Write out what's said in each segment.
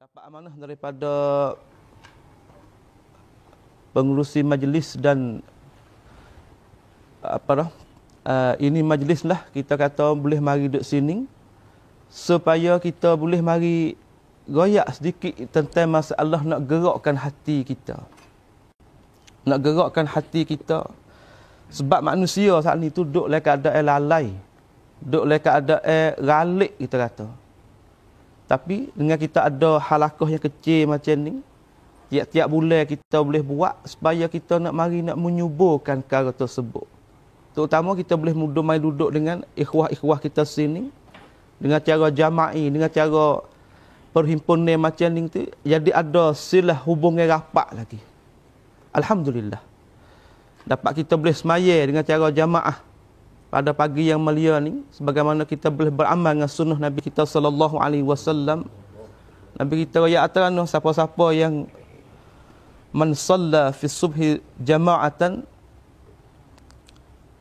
dapat amanah daripada pengurusi majlis dan ini majlis lah kita kata boleh mari duduk sini supaya kita boleh mari goyak sedikit tentang masalah nak gerakkan hati kita. Nak gerakkan hati kita. Sebab manusia saat ni tu duduk dalam keadaan lalai. Duduk dalam keadaan ralik kita kata. Tapi dengan kita ada halakah yang kecil macam ni, tiap-tiap bulan kita boleh buat supaya kita nak mari nak menyuburkan perkara tersebut. Terutama kita boleh mai duduk dengan ikhwah-ikhwah kita sini dengan cara jama'i, dengan cara perhimpunan macam ni tu, jadi ada silah hubungan rapat lagi. Alhamdulillah. Dapat kita boleh semaya dengan cara jamaah pada pagi yang mulia ni, sebagaimana kita boleh beramal dengan sunnah Nabi kita sallallahu alaihi wasallam. Nabi kita ya atarano siapa-siapa yang man shalla fi subhi jama'atan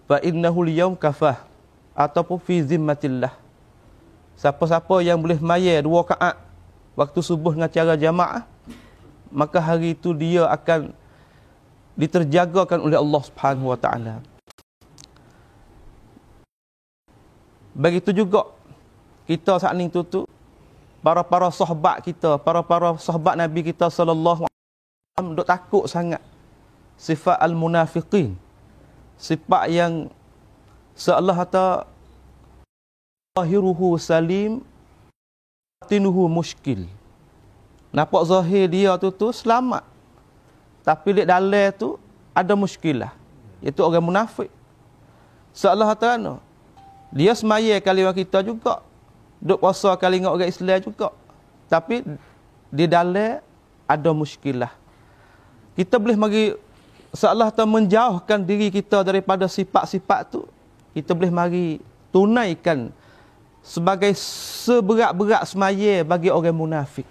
fa innahu al-yawm kafah ataupun fi zimmatillah. Siapa-siapa yang boleh maya 2 rakaat waktu subuh dengan cara jamaah, maka hari itu dia akan diterjagakan oleh Allah Subhanahu wa taala. Begitu juga kita saat ni tu para sahabat kita, para sahabat Nabi kita sallallahu alaihi wasallam duk takut sangat sifat al-munafiqin. Sifat yang seolah kata zahiruhu salim batinuhu muskil. Nampak zahir dia tu selamat. Tapi di dalam tu ada muskilah. Iaitu orang munafik. Seolah kata dia semaya kali dengan kita juga. Duk puasa kali dengan orang Islam juga. Tapi di dalam ada muskilah. Kita boleh mari seolah kata menjauhkan diri kita daripada sifat-sifat tu. Kita boleh mari tunaikan sebagai seberat-berat semaya bagi orang munafik.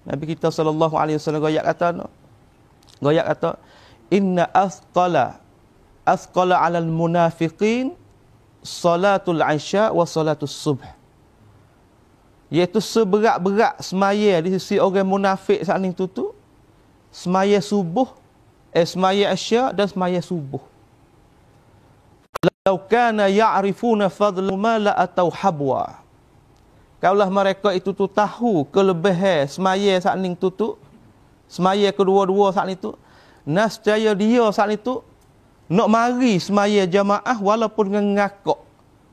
Nabi kita sallallahu alaihi wasallam goyak kata inna asqala 'alal munafiqin salatul isya wa salatus subh. Iaitu seberat-berat semaya di sisi orang munafik saat ni tu semaya subuh, semaya isya dan semaya subuh. Law kana ya'rifuna fadla ma la atau habwa. Kalaulah mereka itu tu tahu kelebihan semaya saat ni tu semaya kedua-dua saat ni tu, nescaya dia saat ni tu nak mari semaya jamaah walaupun dengan ngakak,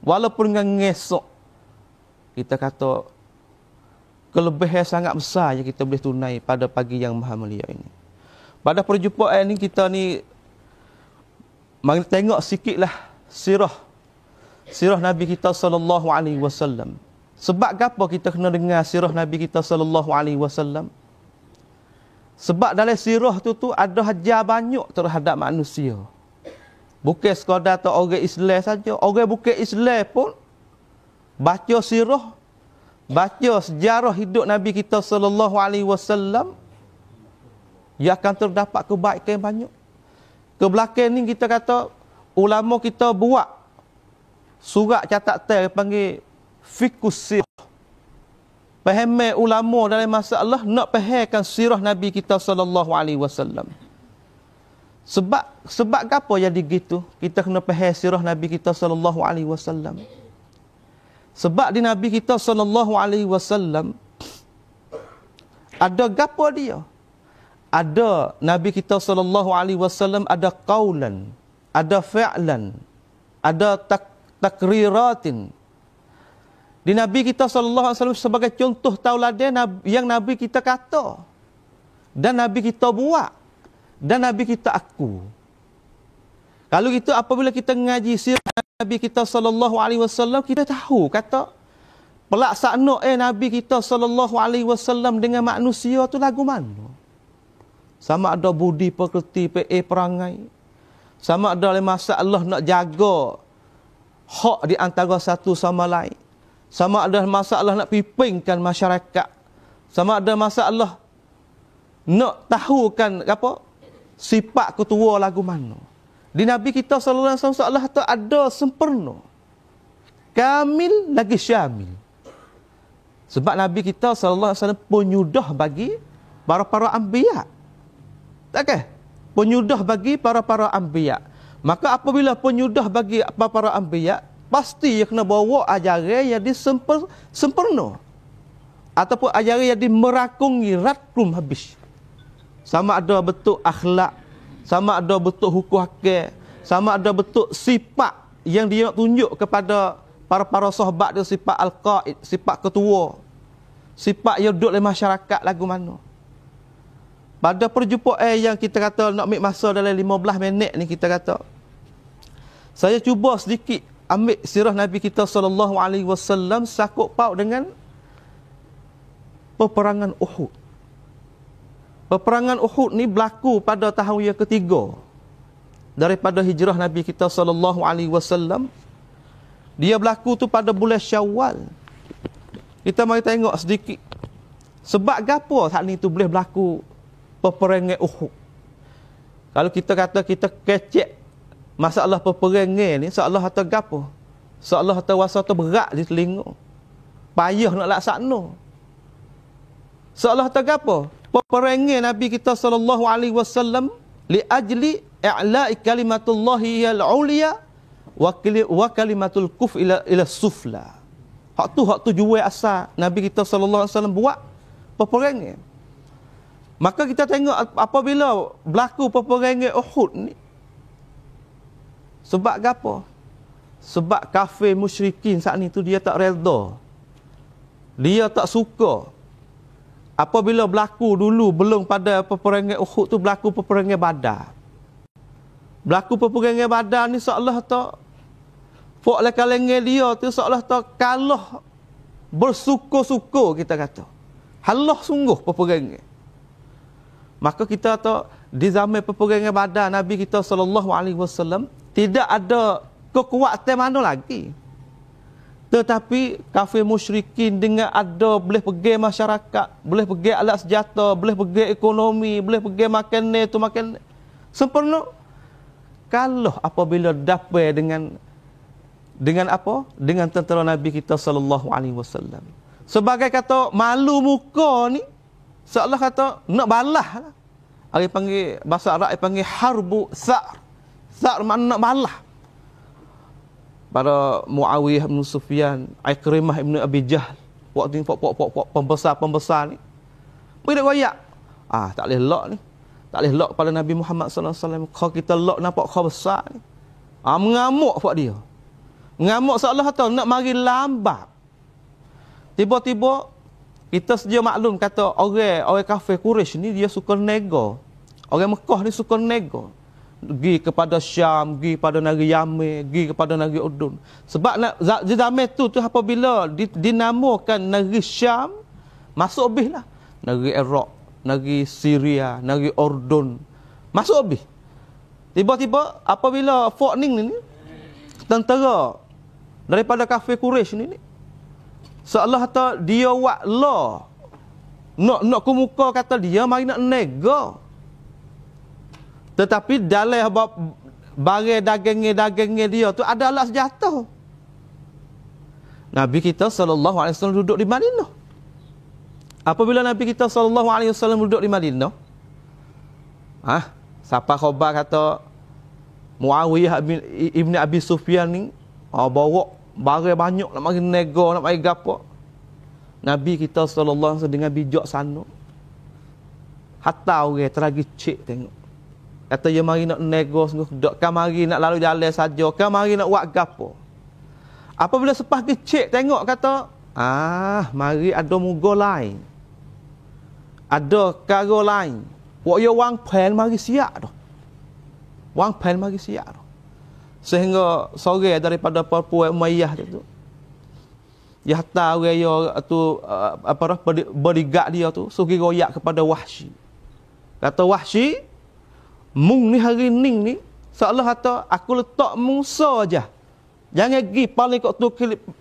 walaupun dengan ngesok. Kita kata kelebihan sangat besar yang kita boleh tunai pada pagi yang maha mulia ini. Pada perjumpaan ni kita ni mari tengok sikitlah sirah Nabi kita sallallahu alaihi wasallam. Sebab apa kita kena dengar sirah Nabi kita sallallahu alaihi wasallam? Sebab dalam sirah tu ada hajar banyak terhadap manusia. Bukan sekadar tak orang Islam saja, orang bukan Islam pun baca sirah, baca sejarah hidup Nabi kita sallallahu alaihi wasallam, ia akan terdapat kebaikan banyak. Kebelakang ni kita kata ulama kita buat surat catatan panggil fiqhus sirah. Faham ulama dalam masalah nak fahamkan sirah Nabi kita sallallahu alaihi wasallam. Sebab apa jadi gitu? Kita kena faham sirah Nabi kita sallallahu alaihi wasallam. Sebab di Nabi kita sallallahu alaihi wasallam ada gapo dia? Ada Nabi kita sallallahu alaihi wasallam ada qaulan, ada fi'lan, ada takriratin. Di Nabi kita sallallahu alaihi wasallam sebagai contoh tauladan yang Nabi kita kata dan Nabi kita buat dan Nabi kita aku. Kalau gitu apabila kita mengaji sirah Nabi kita sallallahu alaihi wasallam, kita tahu kata pelaksanaan Nabi kita sallallahu alaihi wasallam dengan manusia tu lagu mana. Sama ada budi pekerti perangai. Sama ada masalah nak jaga hak di antara satu sama lain. Sama ada masalah nak pipingkan masyarakat. Sama ada masalah nak tahukan apa sifat ketua lagu mana. Di Nabi kita sallallahu alaihi wasallam tu ada sempurna. Kamil lagi syamil. Sebab Nabi kita sallallahu alaihi wasallam penyudah bagi para anbiya. Takkan? Penyudah bagi para anbiya. Maka apabila penyudah bagi para anbiya, pasti ia kena bawa ajaran yang sempurna. Ataupun ajaran yang dimerakungi rakum habis. Sama ada bentuk akhlak, sama ada bentuk hukum hakam, sama ada bentuk sifat yang dia nak tunjuk kepada para sahabat dia, sifat al-qaid, sifat ketua, sifat yang duduk dalam masyarakat lagu mana. Pada perjumpaan yang kita kata nak ambil masa dalam 15 minit ni, kita kata saya cuba sedikit ambil sirah Nabi kita sallallahu alaihi wasallam sakut paut dengan peperangan Uhud. Peperangan Uhud ni berlaku pada tahun yang ketiga daripada hijrah Nabi kita sallallahu alaihi wasallam. Dia berlaku tu pada bulan Syawal. Kita mari tengok sedikit. Sebab gapo saat ni tu boleh berlaku peperangan Uhud? Kalau kita kata kita kecek masalah peperangan ni, seolah kata gapo? Seolah kata wasa tu berat di telinga. Payah nak laksana. Seolah kata gapo? Peperangan Nabi kita sallallahu alaihi wasallam li ajli i'la'i kalimatullahi al-'ulya wa kalimatul kuf ila sufla. Hak tu jual asal Nabi kita sallallahu alaihi wasallam buat peperangan. Maka kita tengok apabila berlaku peperangan Uhud ni, sebab apa? Sebab kafir musyrikin saat ni tu dia tak redha. Dia tak suka. Apabila berlaku dulu belum pada peperangan Uhud tu, berlaku peperangan Badar. Berlaku peperangan Badar ni seolah tak fok le kalengan dia tu seolah tak kalah bersukur-sukur, kita kata. Halah sungguh peperangan. Maka kita tahu di zaman peperangan Badar Nabi kita sallallahu alaihi wasallam tidak ada kekuatan mana lagi. Tetapi kafir musyrikin dengan ada boleh pergi masyarakat, boleh pergi alat senjata, boleh pergi ekonomi, boleh pergi makan ni tu makan ni, sempurna. Kalau apabila dapat dengan apa? Dengan tentera Nabi kita sallallahu alaihi wasallam. Sebagai kata malu muka ni, seolah kata nak balas lah. Orang panggil bahasa Arab panggil harbu sa'r. Sa'r makna nak balas. Pada Muawiyah bin Sufyan, Ikrimah bin Abi Jahl, waktu ni pembesar-pembesar ni, pergi goyak. Tak boleh lok ni. Tak boleh lok pada Nabi Muhammad sallallahu alaihi wasallam. Kalau kita lok nampak kau besar ni. Mengamuk buat dia. Mengamuk seolah kata nak mari lambat. Tiba-tiba kita sedia maklum kata orang kafir Quraisy ni dia suka nego. Orang Mekah ni suka nego. Pergi kepada Syam, pergi kepada negeri Yaman, pergi kepada negeri Urdun. Sebab di zaman tu apabila dinamakan negeri Syam, masuk habis lah. Negeri Iraq, negeri Syria, negeri Urdun, masuk habis. Tiba-tiba apabila Fort Ning ni, tentera daripada kafir Quraisy ni, seolah kata dia buat law. Nak kemuka kata dia mari nak nego. Tetapi dalam barang dagangnya dia tu ada alat senjata. Nabi kita sallallahu alaihi wasallam duduk di Madinah. Apabila Nabi kita sallallahu alaihi wasallam duduk di Madinah, siapa khabar kata Muawiyah ibn Abi Sufyan ni bawa barang banyak nak mari nego, nak mari gapo. Nabi kita sallallahu alaihi wasallam dengan bijak sana. Hatta orang teragi cek tengok. Kata dia mari nak nego sungguh dak, kan mari nak lalu jalan saja, kan mari nak buat gapo. Apabila sepah kecek tengok kata, mari ada muga lain. Ada karo lain. Wak yo wang pen mari siap dah. Wang pen mari siap dah. Sehingga sore daripada perempuan Umayyah tu, dia hantar orang yo tu bodyguard dia tu suruh royak kepada Wahsy. Kata Wahsy, mung ni hari ni seolah kata aku letak Musa aja. Jangan pergi paling kok tu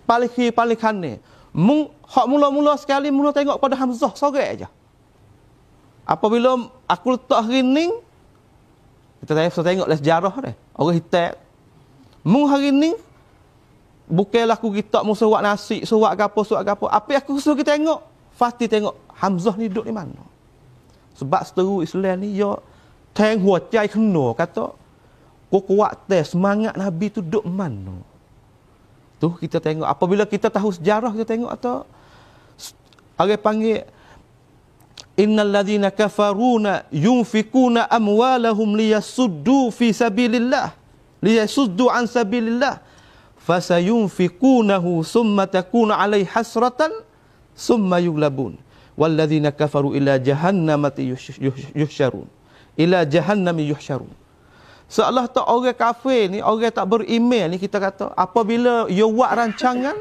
paling kiri paling kanan. Mung hak mula-mula sekali mula tengok pada Hamzah sore aja. Apabila aku letak hari ni, kita tengok sejarah dia. Orang hitam. Mung hari ni bukanlah aku kita mau surat nasi, surat gapo. Apa yang aku suruh kita tengok? Pasti tengok Hamzah ni duduk di mana. Sebab seteru Islam ni, ya, teng hua cai kena, kata, kuat semangat Nabi tu duduk mana. Tu kita tengok. Apabila kita tahu sejarah, kita tengok atau orang panggil innal ladzina kafaruna yunfikuna amwalahum liyasuddu fi sabilillah liyasuddu an sabilillah fasayunfikunahu summa takunu alaihi hasratan summa yughlabun walladzina kafaru ila jahannamati yuhsyarun ila jahannami yuhsyarun. Seolah tak orang kafir ni, orang tak beriman ni, kita kata apabila dia buat rancangan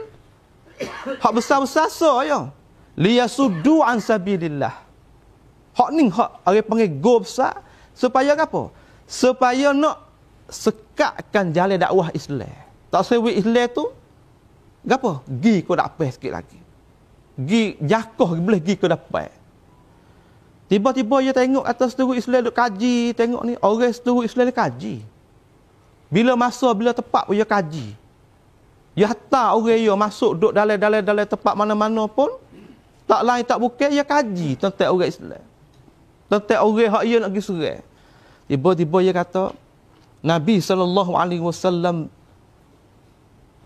hak besar-besar ya, liyasuddu an sabilillah. Hak ni hak orang panggil go besar supaya apa? Supaya nak sekatkan jalan dakwah Islam. Tak sewi Islam tu gapo? Gi ko dapat sikit lagi. Gi jakoh boleh gi ko dapat. Tiba-tiba dia tengok atas seteru Islam duk kaji, tengok ni orang seteru Islam ni kaji. Bila masa, bila tepat dia kaji. Dia hantar orang dia masuk duk dalam tempat mana-mana pun, tak lain tak bukan, dia kaji tentang orang Islam. Tentang orang hak dia nak pergi serang. Tiba-tiba dia kata, Nabi SAW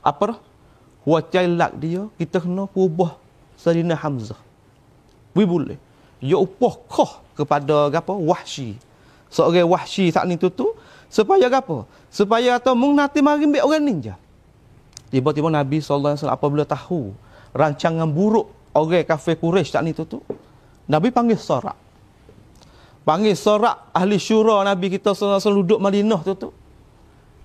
apa dah? Wacai lak dia, kita kena perubah Sayyidina Hamzah. Boleh. Dia upah koh kepada apa? Wahsy. Seorang Wahsy saat ni tu supaya apa? Supaya kata mung nanti mari ambil orang ninja. Tiba-tiba Nabi SAW apabila tahu rancangan buruk orang kafir Quraisy saat ni tu Nabi panggil sorak. Panggil sorak ahli syura Nabi kita SAW duduk Madinah tu.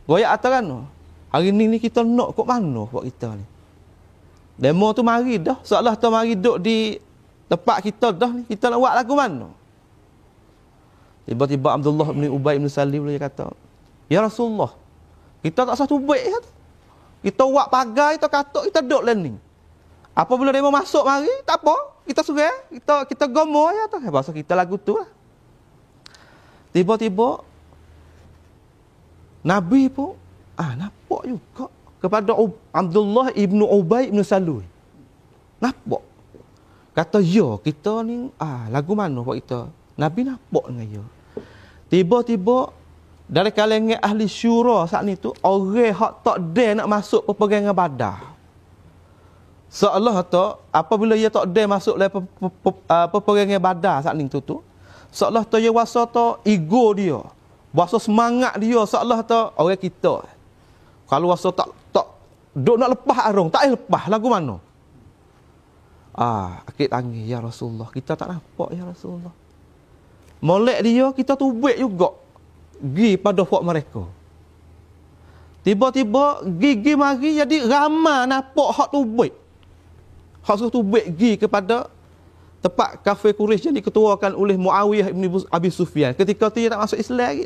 Goyak atas kan? Hari ni kita nak kok mana buat kita ni? Demo tu mari dah. Seolah tu mari duduk di tempat kita dah ni, kita nak buat lagu mana? Tiba-tiba Abdullah bin Ubay bin Salim dia kata, ya Rasulullah, kita tak satu baik kan? Kita buat pagar, kita katuk, kita duduk learning. Apabila dia mau masuk mari, tak apa, kita suruh, kita gomo ya tu. Bahasa kita lagu tu lah. Tiba-tiba Nabi pun nampak juga kepada Abdullah ibnu Ubay bin Salul. Nampak. Kata, ya, kita ni, lagu mana buat kita? Nabi nampak dengan dia. Tiba-tiba, dari kalangan ahli syura saat ni tu, orang hak tak dare nak masuk peperangan Badar. Seolah tu, apabila dia tak dare masuk dalam peperangan Badar saat ni tu, seolah tu dia wasa tu ego dia. Wasa semangat dia, seolah tu orang kita. Kalau wasa tak duk nak lepas arung, tak lepas, lagu mana? Akid tangis, ya Rasulullah, kita tak nampak ya Rasulullah. Molek dia, kita tubik juga. Gi pada hak mereka. Tiba-tiba, gigi mari jadi ramai nampak hak tubik. Hak suruh tubik gi kepada tempat kafir Quraisy yang diketuakan oleh Muawiyah bin Abi Sufyan. Ketika tu dia tak masuk Islam lagi.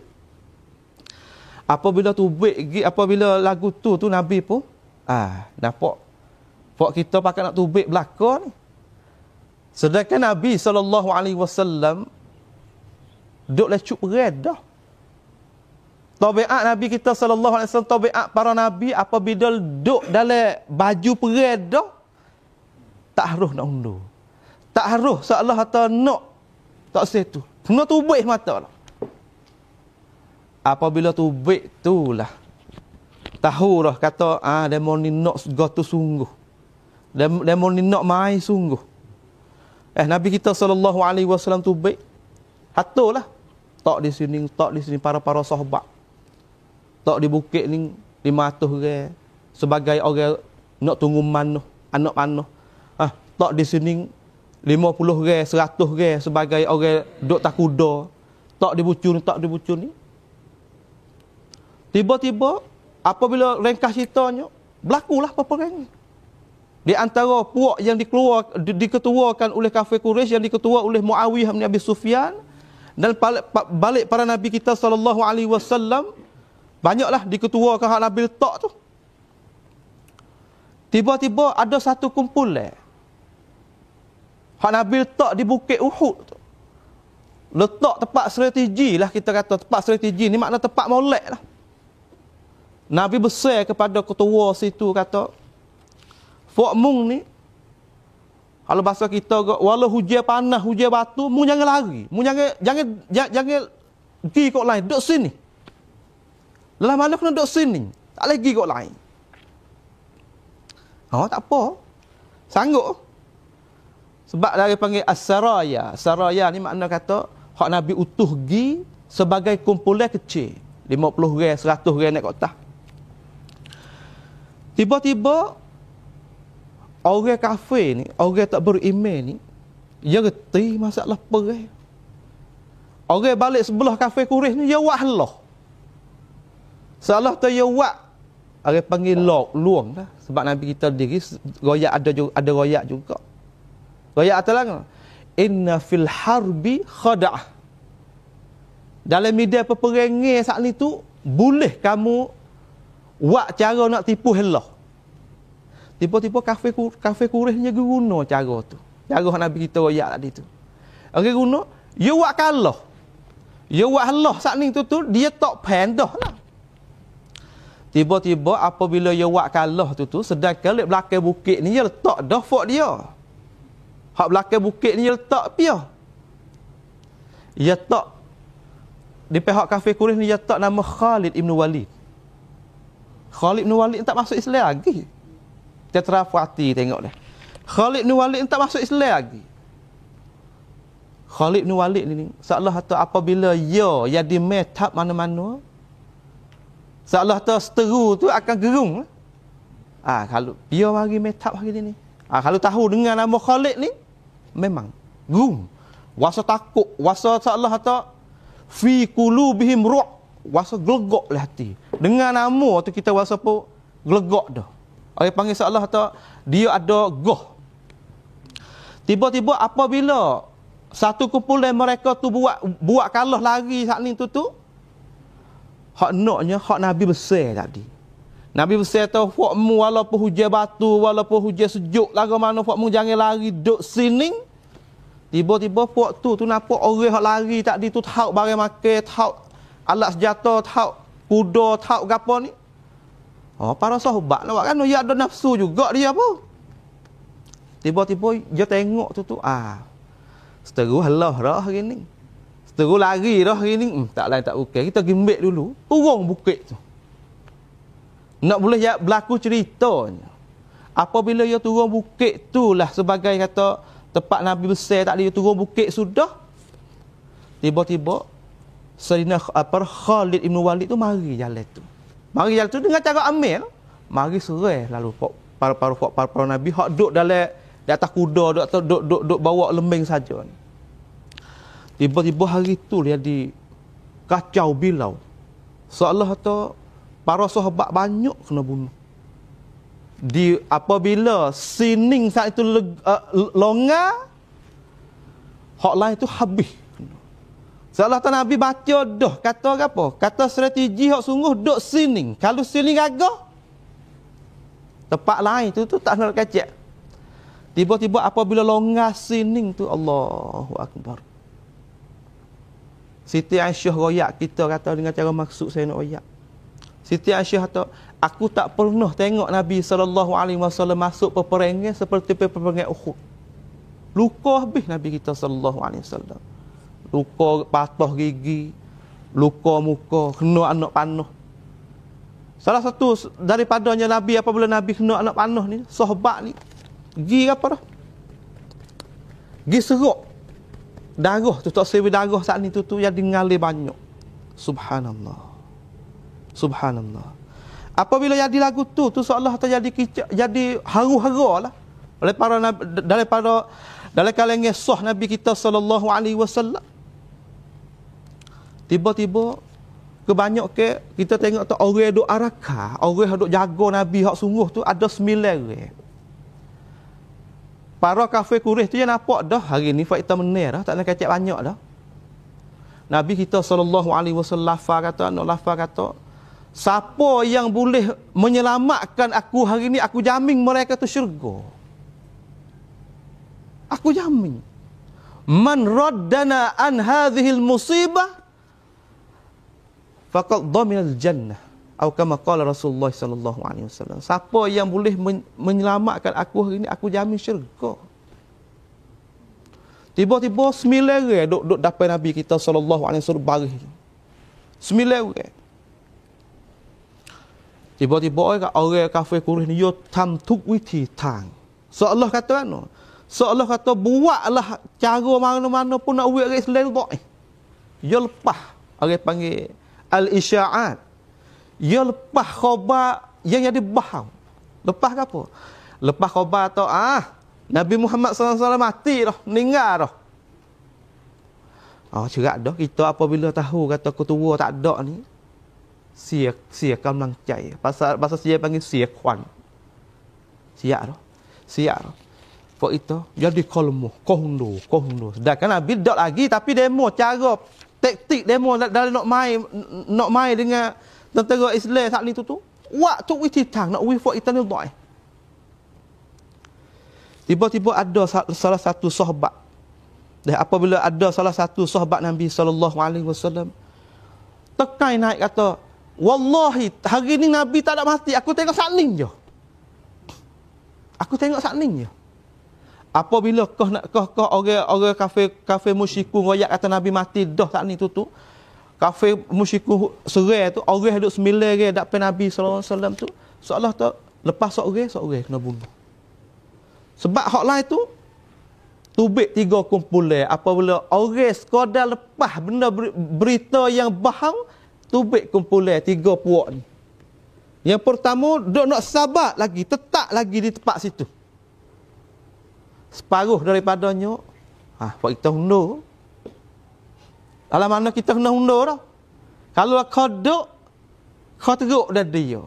Apabila tubik gi, apabila lagu tu Nabi pun, nampak. Hak kita pakai nak tubik belakang ni. Sedangkan Nabi SAW duduk lecuk perang dah. Tabiat Nabi kita SAW, tabiat para Nabi apabila duduk dalam baju perang dah, tak harus nak undur. Tak harus seolah kata nak, tak setu. Kena tubik mata lah. Apabila tubik tu lah, tahu lah kata, demo ni nak segala tu sungguh. Demo ni nak mai sungguh. Nabi kita SAW tu baik. Hatulah. Tak di sini para sahabat. Tak di bukit ni, di matuh ke. Sebagai orang nak tunggu manuh, anak manuh. Tak di sini 50 ke, 100 ke. Sebagai orang duk tak kuda. Tak dibucur ni. Tiba-tiba, apabila ringkas ceritanya, berlakulah peperangan. Di antara puak yang diketuakan oleh kafir Quraisy, yang diketua oleh Muawiyah bin Abi Sufyan, dan balik para Nabi kita SAW, banyaklah diketuakan hak Nabi letak tu. Tiba-tiba ada satu kumpulan hak Nabi letak di Bukit Uhud tu. Letak tempat strategi lah, kita kata tempat strategi ni makna tempat molek lah. Nabi besar kepada ketua situ kata, Fok mung ni, kalau bahasa kita, walau hujan panas, hujan batu, mung jangan lari. Mung jangan pergi kok lain, duduk sini. Dalam mana kena duduk sini. Tak lagi kok lain. Tak apa. Sanggup. Sebab dari panggil as-saraya. Saraya ni makna kata, hak Nabi utuh pergi sebagai kumpulan kecil. 50 orang, 100 orang naik kota. Tiba-tiba, orang kafir ni, orang tak beriman ni, dia reti masalah perang. Orang balik sebelah kafir Quraisy ni, dia buat Allah. Salah tu dia buat, orang panggil luang lah. Sebab Nabi kita diri, royak ada royak juga. Royak atas lagi. Inna fil harbi khada'ah. Dalam media peperangan saat ni tu, boleh kamu buat cara nak tipu Allah. Tiba-tiba kafir Quraisy dia guna cara tu. Cara Nabi kita royak tadi tu. Orang guna, dia buat kalah. Dia buat Allah saat ni tu, dia tak pandah lah. Tiba-tiba apabila dia buat kalah tu, sedangkan belakang bukit ni dia letak dah fort dia. Hak belakang bukit ni dia letak pia. Dia tak di pihak kafir Quraisy ni dia tak nama Khalid ibn Walid. Khalid ibn Walid tak masuk Islam lagi. Dia terafati tengok dah. Khalid ibn Walid tak masuk Islam lagi. Khalid ibn Walid ni seolah atau apabila dia jadi metap mana-mana, seolah atau seteru tu akan gerung. Kalau dia mari metap hari ni. Kalau tahu dengan nama Khalid ni, memang gerung. Wasa takut, wasa seolah atau fi qulubihim ru'b, wasa gelegak lah hati. Dengan nama tu kita wasa apa? Gelegak dah. Orang panggil seolah atau dia ada goh. Tiba-tiba apabila satu kumpulan mereka tu buat kalah lari saat ni tu, hak naknya hak Nabi besar tadi. Nabi besar tahu fakmu walaupun hujan batu, walaupun hujan sejuk, lagu mana fakmu jangan lari duduk sini. Tiba-tiba waktu tu nampak orang hak lari tadi tu tahu barang makan, tahu alat senjata, tahu kuda, tahu gapo ni. Para sahabat lah kan dia ada nafsu juga dia apa. Tiba-tiba dia tengok tu seteru halah dah hari ni. Seteru lari dah hari ni. Tak lain tak bukan. Kita gimbik dulu. Turun bukit tu. Nak boleh berlaku ceritanya. Apabila dia turun bukit tu lah sebagai kata tempat Nabi besar tak dia turun bukit sudah. Tiba-tiba Sayyidina Khalid ibn Walid tu mari jalan tu. Mari jalan tu dengan cara amil. Mari serai lalu para Nabi hak duduk dalam di atas kuda, duduk bawa lembing saja. Tiba-tiba hari tu dia di kacau bilau. Seolah atau para sahabat banyak kena bunuh. Apabila sining saat itu longgar, hak lain tu habis. Seolah atau Nabi baca dah kata apa? Kata strategi hak sungguh duk sining. Kalau sining agak tempat lain tu tak nak kacak. Tiba-tiba apabila longgar sining tu, Allahu Akbar. Siti Aisyah royak kita kata dengan cara maksud saya nak royak. Siti Aisyah kata, aku tak pernah tengok Nabi SAW masuk peperangan seperti peperangan Uhud. Luka habis Nabi kita SAW. Luka patah gigi, luka muka, kena anak panah. Salah satu daripadanya Nabi apabila Nabi kena anak panah ni, sahabat ni, gi apa dah? Gi serok. Darah tu tak sewi darah saat ni tu yang ngalir banyak. Subhanallah. Subhanallah. Apabila jadi lagu tu seolah jadi haru-hara lah. Daripada dalam kalangan sah Nabi kita sallallahu alaihi wasallam. Tiba-tiba kebanyakan kita tengok tu orang duk arakah, orang duk jaga Nabi hak sungguh tu ada 9 orang. Para kafir Quraisy tu yang nampak dah hari ni faedah menir dah, tak nak kacak banyak dah. Nabi kita sallallahu alaihi wasallam lafaz kata, siapa yang boleh menyelamatkan aku hari ni, aku jamin mereka tu syurga. Aku jamin. Man raddana an hadhil musibah faqad dhaminal jannah. Atau kama qala Rasulullah sallallahu alaihi wasallam. Siapa yang boleh menyelamatkan aku hari ini, aku jamin syurga. Tiba-tiba 9 orang duk dapat Nabi kita sallallahu alaihi wasallam baris. 9 orang. Tiba-tiba orang kafir Quraisy ni yo tam tuk withi tang. Allah kata ano? Allah kata buatlah cara mana-mana pun nak buat orang Islam dhaif. Ya lepas orang panggil al-isya'at. Ya lepas khabar yang jadi bahang. Lepas ke apa? Lepas khabar tu Nabi Muhammad SAW mati dah, meninggal dah. Cerak dah kita apabila tahu kata ketua tak ada ni, sia kamlang cai. Pasal sia panggil sia kwan. Siap dah. Pak itu jadi kolmo, kohndo. Sedangkan Nabi tak lagi tapi demo cara taktik demo dalam nak main dengan tentera Islam saat ni tu. Waktu witi tang nak wifak itu ni dhaif. Tiba-tiba ada salah satu sahabat. Dan apabila ada salah satu sahabat Nabi sallallahu alaihi wasallam tekai naik kata, "Wallahi, hari ni Nabi tak ada mati, aku tengok saat ni je." Apabila kau orang kafir musyrikun royak kata Nabi mati dah saat ni tu. Kafir musyrikun serai tu orang duk 9 orang dapat Nabi sallallahu alaihi wasallam tu. Seolah tu lepas seorang kena bunuh. Sebab hak lain tu tubik 3 kumpulan. Apabila orang sekadar lepas benda berita yang bahang, tubik kumpulan 3 puak ni. Yang pertama duk nak sabar lagi, tetap lagi di tempat situ. Separuh daripadanya pak kita hundur. Dalam mana kita kena hundur dah. Kalau kau duduk, kau teruk dah dia.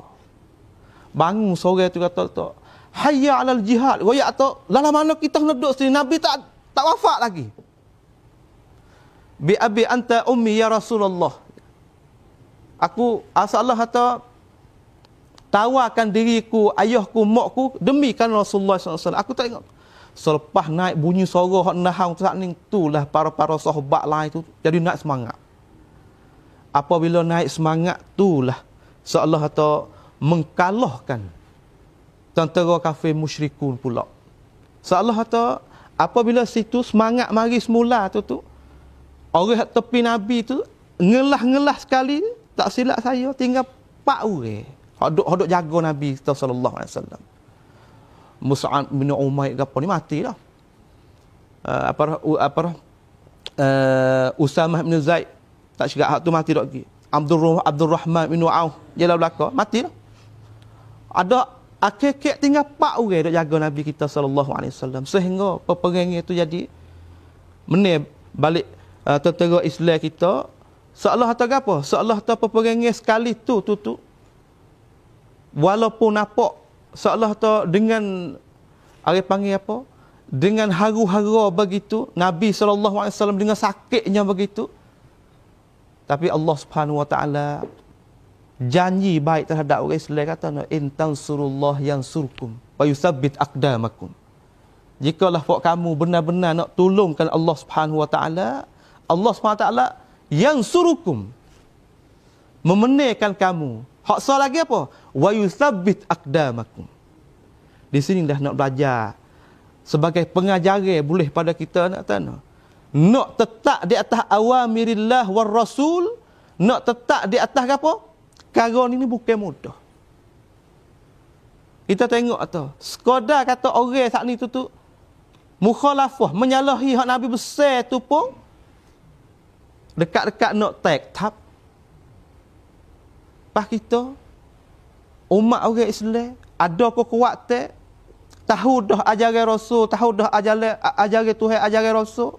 Bangun sore tu kata tu, hayya alal jihad. Royak tu, dalam mana kita kena duduk sini, Nabi tak wafat lagi. Bi abi anta ummi ya Rasulullah. Aku Allah kata tawarkan diriku, ayahku, makku demi kan Rasulullah SAW. Aku tak ingat. Selepas naik bunyi suara hak nahang saat ni itulah para sahabat lain tu jadi naik semangat. Apabila naik semangat itulah seolah kata mengkalahkan tentera kafir musyrikun pula. Seolah kata apabila situ semangat mari semula tu orang tepi Nabi tu ngelah sekali, tak silap saya tinggal 4 orang. Hak duk jaga Nabi sallallahu alaihi wasallam. Mus'ab bin Umair gapo ni mati dah. Usamah bin Zaid tak syirah hak tu mati dak lagi. Abdul Rahman bin Auf jalan belaka mati dah. Ada akhir-akhir tinggal 4 orang duk jaga Nabi kita sallallahu alaihi wasallam sehingga peperangan itu jadi menir balik tentera Islam kita seolah kata apa? Seolah kata peperangan sekali tu walaupun nampak seolah tu dengan orang panggil apa? Dengan haru-hara begitu, Nabi SAW dengan sakitnya begitu. Tapi Allah Subhanahu Wa Taala janji baik terhadap orang Islam kata in tansurullah yansurkum wa yusabbit aqdamakum. Jikalau kamu benar-benar nak tolongkan Allah Subhanahu Wa Taala, Allah Subhanahu Wa Taala yansurukum. Memenangkan kamu. Hak soal lagi apa? Wa yusabbit aqdamakum. Di sini dah nak belajar sebagai pengajaran boleh pada kita nak tanah. Nak tetap di atas awamirillah war rasul, nak tetap di atas apa? Perkara ni bukan mudah. Kita tengok tu, sekadar kata orang saat ni tu mukhalafah, menyalahi hak Nabi besar tu pun dekat-dekat nak tap. Pas kita umat orang Islam ada kekuatan tahu dah ajaran Rasul, tahu dah ajaran Tuhan, ajaran Rasul.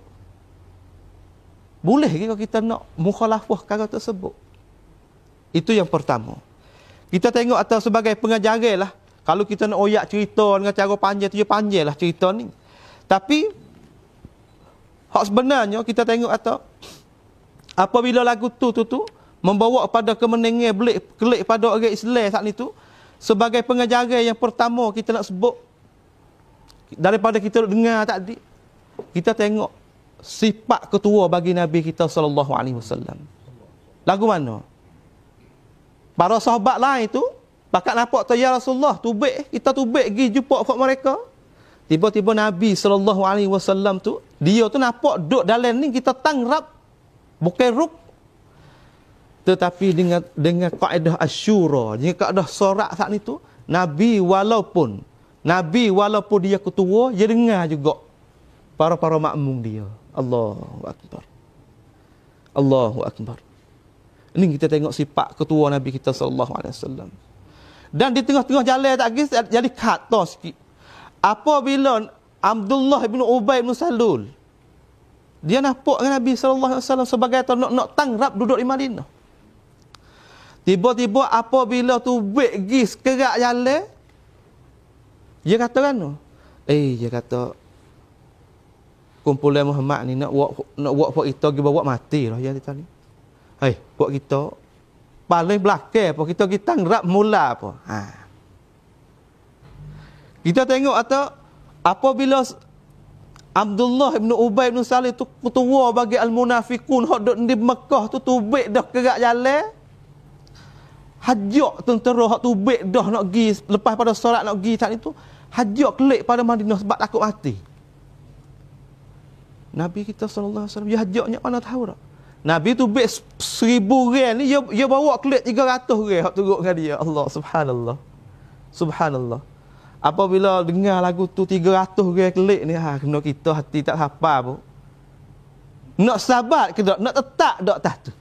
Boleh ke kita nak mukhalafah perkara tersebut? Itu yang pertama. Kita tengok atau sebagai pengajaran lah. Kalau kita nak oyak cerita dengan cara panjang tu, panjang lah cerita ni. Tapi hak sebenarnya kita tengok atau apabila lagu tu membawa pada kemenangan kelik pada orang Islam saat itu, sebagai pengajaran yang pertama kita nak sebut daripada kita dengar tadi, kita tengok sifat ketua bagi Nabi kita sallallahu alaihi wasallam. Lagu mana? Para sahabat lain tu pakat nampak tu, ya Rasulullah, tubik kita tubik pergi jumpa kat mereka. Tiba-tiba Nabi SAW tu, dia tu nampak duduk dalam ni kita tangrab, bukan ruk. Tetapi dengan kaedah asyura, dengan kaedah sorak saat ni tu, Nabi walaupun dia ketua, dia dengar juga para makmum dia. Allahu Akbar. Allahu Akbar. Ini kita tengok sifat ketua Nabi kita SAW. Dan di tengah-tengah jalan tak lagi jadi kata sikit. Apabila Abdullah bin Ubay bin Salul, dia nampak dengan Nabi SAW sebagai nak tangrab duduk di Madinah. Tiba-tiba apabila tu pergi sekerak jalan, dia kata kan, dia kata, kumpulan Muhammad ni nak buat kita pergi bawa mati lah yang kita ni. Buat kita paling belakang apa, kita tangrab mula apa. Kita tengok apabila Abdullah bin Ubay bin Salul tu ketua bagi al-munafiqun hok duk di Mekah tu tubik dah kerak jalan. Hajak tentera hok tubik dah nak pergi lepas pada solat nak pergi saat itu, hajak kelik pada Madinah sebab takut mati. Nabi kita SAW dia hajaknya mana tahu tak? Nabi tu beg 1000 rand ni dia bawa kelik 300 rand hok turut dengan dia. Allah subhanallah. Subhanallah. Apabila dengar lagu tu 300 rand kelik ni, kena kita hati tak hafal pun. Nak sabat ke tak? Nak tetap tak atas tu.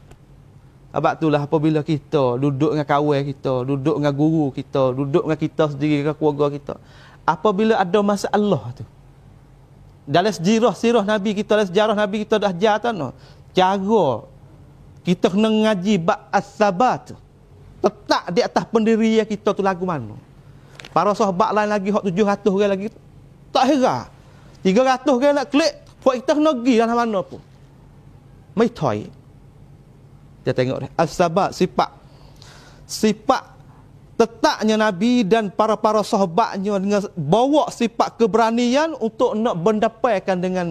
Sebab itulah apabila kita duduk dengan kawan kita, duduk dengan guru kita, duduk dengan kita sendiri, dengan keluarga kita, apabila ada masalah tu, dalam sirah Nabi kita, dalam sejarah Nabi kita dah ajar tu, cara kita kena ngaji bab as-sabat, tetap di atas pendirian kita tu lagu mana. Para sahabat lain lagi hak 700 orang lagi tak heran. 300 orang nak klik, buat kita kena pergi dalam mana pun. Mai toy. Dia tengok dah. As-sabat, sifat tetapnya Nabi dan para sahabatnya dengan bawa sifat keberanian untuk nak berdamaikan dengan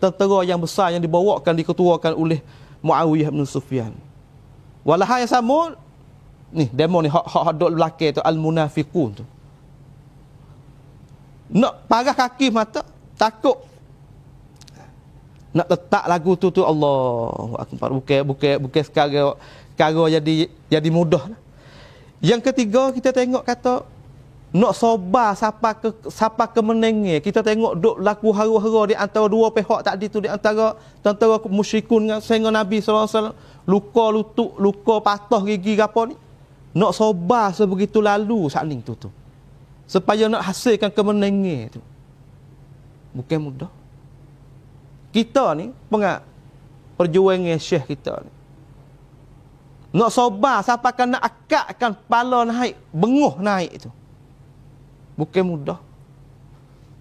tentera yang besar yang diketuakan oleh Muawiyah bin Sufyan. Walahai yang sama ni demo ni hak duk belakang tu al-munafiqun tu. Nak parah kaki mata takut. Nak letak lagu tu Allahu Akbar. Bukan sekarang jadi mudah. Yang ketiga kita tengok kata nak sabar siapa kemenangan. Kita tengok duk laku hara-hara di antara dua pihak tadi tu, di antara tentera musyrikun dengan sehingga Nabi SAW luka lutut, luka patah gigi apa ni. Nak sabar sebegitu lalu saling tu. Supaya nak hasilkan kemenangan tu. Bukan mudah. Kita ni perjuangan syekh kita ni. Nak sabar siapa kan nak akakkan kepala naik, benguh naik tu. Bukan mudah.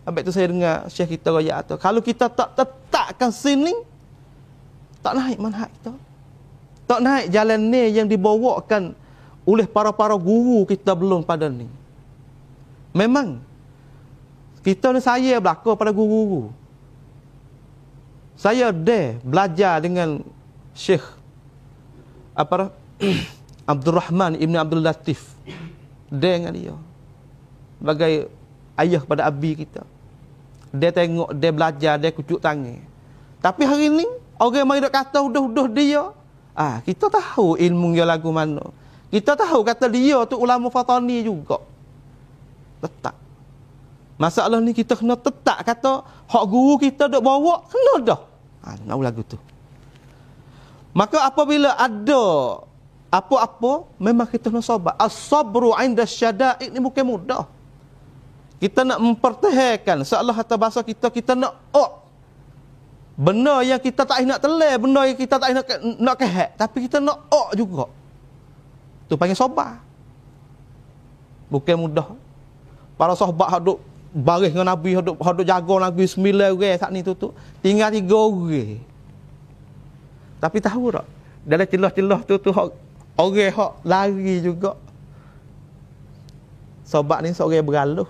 Sampai tu saya dengar syekh kita raya tu, kalau kita tak tetapkan sini, tak naik manhaj kita. Tak naik jalan ni yang dibawakan oleh para guru kita belum pada ni. Memang kita ni saya belaka pada guru-guru. Saya belajar dengan Syekh Abdul Rahman Ibn Abdul Latif. Dengan dia. Sebagai ayah pada abi kita. Dia tengok, dia belajar, dia kucuk tangan. Tapi hari ni, orang yang kata udah dia. Kita tahu ilmu dia lagu mana. Kita tahu kata dia tu ulama Fatani juga. Tetap. Masalah ni kita kena tetap kata hak guru kita dok bawa kena dah. Nak lagu tu. Maka apabila ada apa-apa memang kita kena sabar. As-sabru 'inda syada'id ni bukan mudah. Kita nak mempertahankan seolah kata bahasa kita nak benda yang kita tak nak telan, benda yang kita tak nak kehat, tapi kita nak juga. Tu panggil sabar. Bukan mudah. Para sahabat duk baris dengan Nabi, duk jaga Nabi 9 orang saat ni tu. Tinggal 3 orang. Tapi tahu tak? Dalam celah-celah tu orang hak lari juga. Sahabat ni seorang beraluh.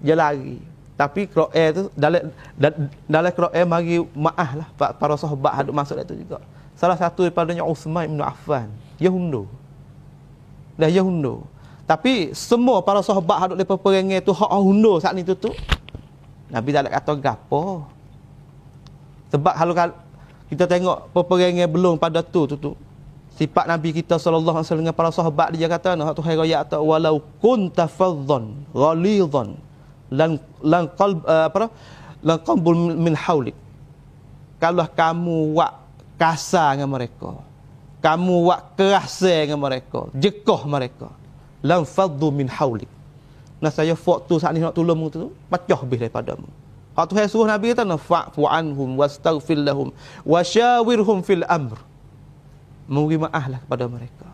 Dia lari. Tapi Quran tu dalam Quran mari maaf lah para sahabat hadut masuk itu juga. Salah satu daripadanya Uthman bin Affan, dia hundur. Dah ya hundur. Tapi semua para sahabat hadut depa perangai tu hak hundur saat ni tu. Nabi tak ada kata gapo. Sebab kalau kita tengok peperangan belum pada tu. Sifat Nabi kita sallallahu alaihi wasallam dengan para sahabat dia kata nak Tuhan raya atau walau kunta faddan ghalidhan lan qalbul min haulik. Kalau kamu wak kasar dengan mereka, kamu wak keras dengan mereka, jekoh mereka, lam faddu min haulik. Nah saya waktu saat ni nak tolong tu pecah habis daripadamu. Hak Tuhan suruh Nabi kata fa'fu anhum wastaghfir lahum wasyawirhum fil amr. Memberi maaflah kepada mereka.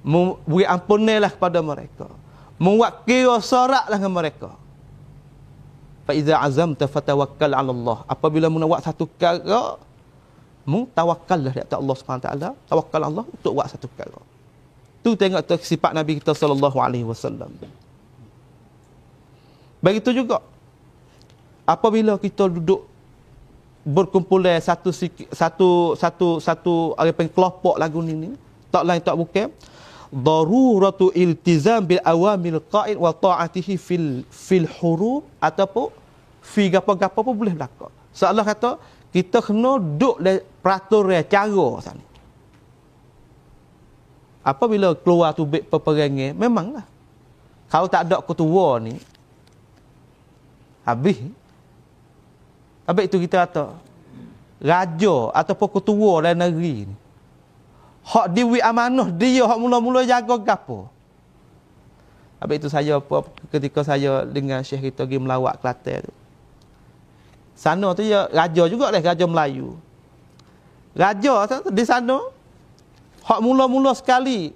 Memberi ampunilah kepada mereka. Membuat kira soraklah dengan mereka. Fa iza azamta fatawakkal 'ala Allah. Apabila mu nak buat satu perkara, mu tawakkallah di atas Allah Subhanahu taala, tawakkal Allah untuk buat satu perkara. Tu tengok tu sifat Nabi kita sallallahu alaihi wasallam. Begitu juga apabila kita duduk berkumpulan satu apa kelompok lagu ni tak lain tak bukan daruratu iltizam bil awamil qa'id wa ta'atihi fil hurub ataupun fi gapo-gapo pun boleh berlaku. Seolah kata kita kena duduk le peraturan cara sana. Apabila keluar tubik peperangan memanglah kalau tak ada ketua ni habis itu kita kata raja ataupun ketua dalam negeri ni hak diwi amanah dia hak mula-mula jaga gapo. Habis itu saya ketika saya dengan Syekh kita pergi melawat Kelantan tu. Sana tu ya raja juga lah, raja Melayu. Raja di sana hak mula-mula sekali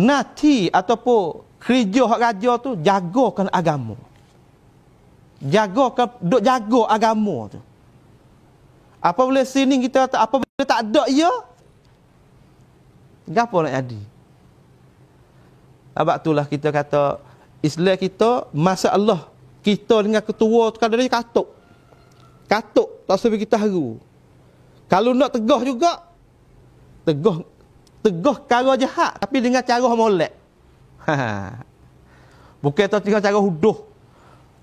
nati ataupun kerja hak raja tu jagakan agama. Jaga agama tu. Apabila sini kita kata apabila tak ada ia gapo nak jadi? Sebab itulah kita kata Islam kita masalah kita dengan ketua tu kadang-kadang katuk. Katuk tak sampai kita haru. Kalau nak tegah juga tegah cara jahat tapi dengan cara molek. Bukan tu dengan cara huduh.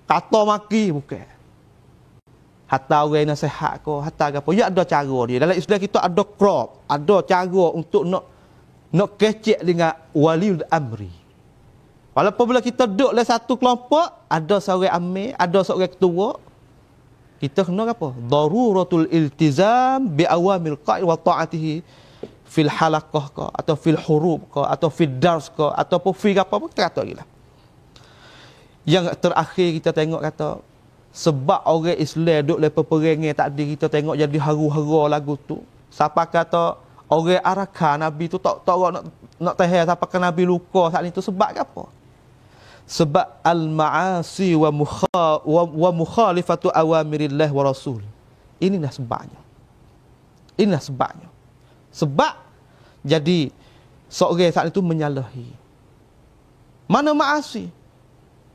Kata maki bukan. Hatta orang nasihat ko, hatta apa. Ya ada cara dia. Dalam Islam kita ada crop, ada cara untuk nak kecek dengan waliul amri. Walaupun bila kita duduk dalam satu kelompok, ada seorang amir, ada seorang ketua, kita kena apa? Daruratul iltizam bi awamil qa'id wa ta'atihi fil halaqah ka atau fil hurub ka atau fil dars ka ataupun fi apa pun kita kata gilah. Yang terakhir kita tengok kata sebab orang Islam duduk lepas peperangan tadi kita tengok jadi haru-hara lagu tu. Siapa kata orang Arakan Nabi tu tak nak tahan siapa kata Nabi luka saat itu sebab apa? Sebab al-ma'asi wa mukhalifatu awamirillah wa rasul. Inilah sebabnya. Inilah sebabnya. Sebab jadi seorang saat itu menyalahi. Mana ma'asi?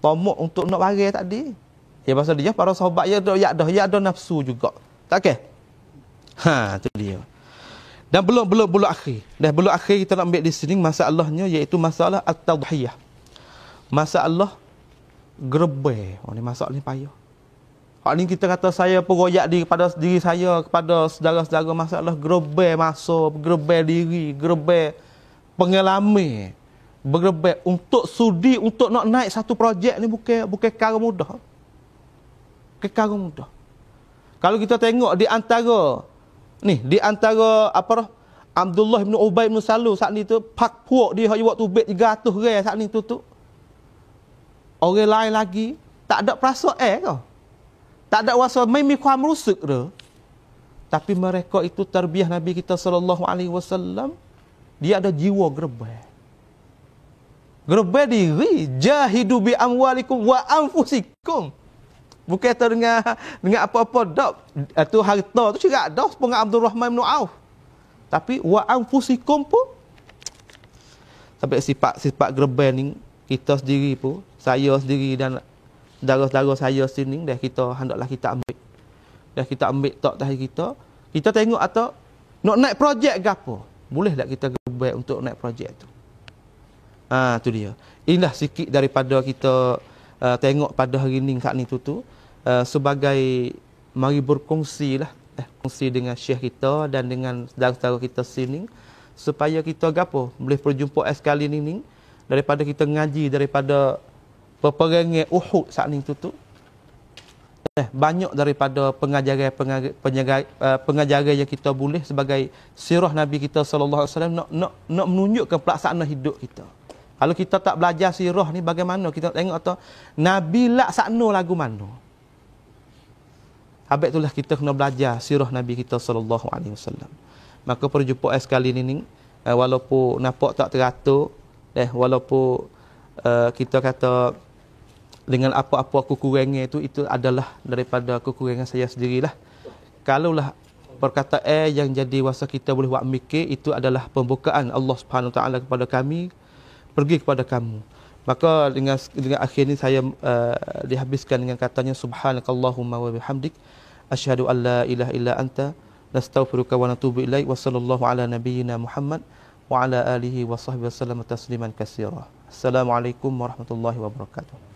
Tomok untuk nak bagai tadi. Ya pasal dia para sahabat ya ada nafsu juga. Tak ke? Itu dia. Dan belum akhir. Dan belum akhir kita nak ambil di sini masalahnya iaitu masalah at-tadhiyah. Masalah gerbe. Ni masalah ni payah. Hak ni kita kata saya peroyak kepada diri saya, kepada saudara-saudara masalah gerbe masa, gerbe diri, gerbe pengalaman. Bergebek untuk sudi untuk nak naik satu projek ni bukan perkara mudah. Perkara mudah. Kalau kita tengok di antara Abdullah bin Ubay bin Salul saat ni tu pak puak dia hak waktu bet 300 orang saat ni tu. Orang lain lagi tak ada perasaan kau. Tak ada rasa maiความรู้สึกdah. Tapi mereka itu tarbiyah Nabi kita sallallahu alaihi wasallam dia ada jiwa gerbek. Gerbek diri jahidu bi amwalikum wa anfusikum. Bukan tu dengan apa-apa dak. Itu harta tu juga dah sepengah Abdul Rahman bin Auf. Tapi wa anfusikum pun sampai sifat gerbek ni kita sendiri pun, saya sendiri dan saudara-saudara saya sini dah kita hendaklah kita ambil. Dah kita ambil tak tahi kita. Kita tengok atau nak naik projek ke apa? Boleh tak kita gerbek baik untuk naik projek tu. Tu dia. Inilah sikit daripada kita tengok pada hari ni saat ni tu sebagai mari berkongsi lah, kongsi dengan syekh kita dan dengan saudara-saudara kita sini supaya kita gapo boleh berjumpa sekali ni daripada kita ngaji daripada peperangan Uhud saat ni tu banyak daripada pengajaran yang kita boleh sebagai sirah Nabi kita sallallahu alaihi wasallam nak menunjukkan pelaksanaan hidup kita. Kalau kita tak belajar sirah ni bagaimana kita tengok atau Nabi laksana lagu mana. Habis itulah kita kena belajar sirah Nabi kita sallallahu alaihi wasallam. Maka perjumpaan sekali ni walaupun nampak tak teratur walaupun kita kata dengan apa-apa kekurangan itu adalah daripada kekurangan saya sendirilah. Kalaulah perkataan yang jadi wasa kita boleh buat mikir itu adalah pembukaan Allah Subhanahu Wa Taala kepada kami pergi kepada kamu. Maka dengan akhir ini saya dihabiskan dengan katanya subhanakallahumma wa bihamdik asyhadu an la ilaha illa anta nastaghfiruka wa natubu ilaik wa sallallahu ala nabiyyina Muhammad wa ala alihi wa sahbihi wasallam tasliman katsira. Assalamualaikum warahmatullahi wabarakatuh.